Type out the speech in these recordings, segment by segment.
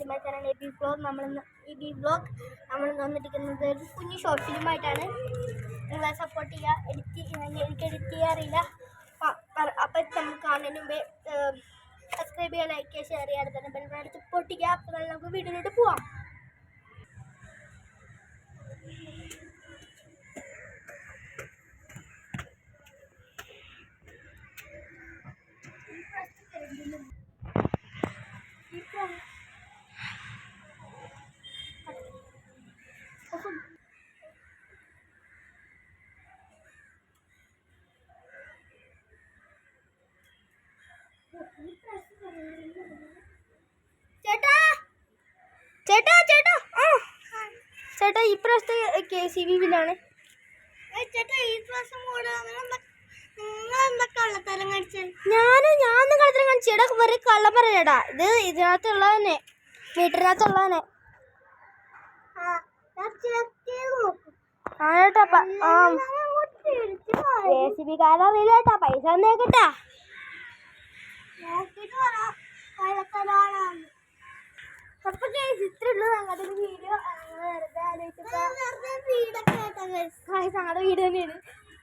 My channel AB vlog. നമ്മൾ വന്നിരിക്കുന്നത് ഒരു കുഞ്ഞു ഷോർട്ട് ഫിലിമായിട്ടാണ്. നിങ്ങളെ സപ്പോർട്ട് ചെയ്യുക. എനിക്ക് എഡിറ്റ് ചെയ്യാറില്ല. അപ്പം നമുക്ക് കാണുന്നതിന് മുമ്പേ സബ്സ്ക്രൈബ് ചെയ്യുക, ലൈക്ക് ചെയ്യുക, ഷെയർ ചെയ്യുക, അടുത്ത ബെൽ സപ്പോർട്ട് ചെയ്യുക. അപ്പോൾ നമുക്ക് വീഡിയോയിലോട്ട് പോവാം. ചേട്ടാ ഈ പ്രാവശ്യത്തെ KCB ബില്ലാണ്. ഞാനൊന്നും കള്ളത്തരം കാണിച്ചു. ചേട്ടാ വെറുതെ കള്ളം പറയടാ. ഇതിനകത്തുള്ളതന്നെ, മീറ്ററിനകത്തുള്ളതന്നെ. KCB കാരറിയില്ല കേട്ടാ. പൈസ തന്നേ കേട്ടാ. ഞങ്ങളുടെ വീഡിയോ ഞങ്ങളുടെ വീട് തന്നെയാണ്.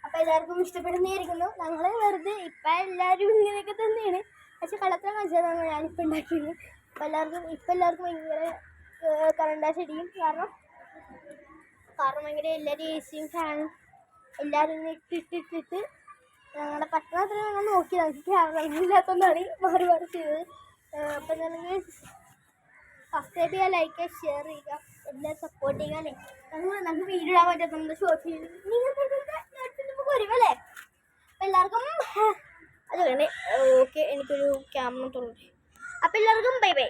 അപ്പം എല്ലാവർക്കും ഇഷ്ടപ്പെടുന്നതായിരിക്കുന്നു. ഞങ്ങൾ വെറുതെ ഇപ്പം എല്ലാവരും ഇങ്ങനെയൊക്കെ തന്നെയാണ്. പക്ഷെ കള്ളത്തരം കാണിച്ചതാണ് ഞാനിപ്പോൾ ഉണ്ടാക്കിയത്. അപ്പം എല്ലാവർക്കും ഭയങ്കര കറണ്ടാശടിയും. കാരണം ഭയങ്കര എല്ലാവരും AC-യും ഫാനും എല്ലാവരും ഇട്ടിട്ട് ഞങ്ങളുടെ പട്ടണത്തിൽ ഞങ്ങൾ നോക്കി നമുക്ക് ക്യാമറ ഇല്ലാത്തതുകൊണ്ടാണ് മാറി ചെയ്തത്. അപ്പം ഞങ്ങൾ സബ്സ്ക്രൈബ് ചെയ്യുക, ലൈക്ക് ചെയ്യുക, ഷെയർ ചെയ്യുക, എല്ലാവരും സപ്പോർട്ട് ചെയ്യുക അല്ലേ. നമുക്ക് വീഡിയോ ഇടാൻ പറ്റാത്ത ഷോർട്ട് ഫിലിം നിങ്ങൾക്ക് വരുമല്ലേ. അപ്പം എല്ലാവർക്കും അത് വേണേ. ഓക്കെ, എനിക്കൊരു ക്യാമറ തുറന്നു. അപ്പം എല്ലാവർക്കും ബൈ ബൈ.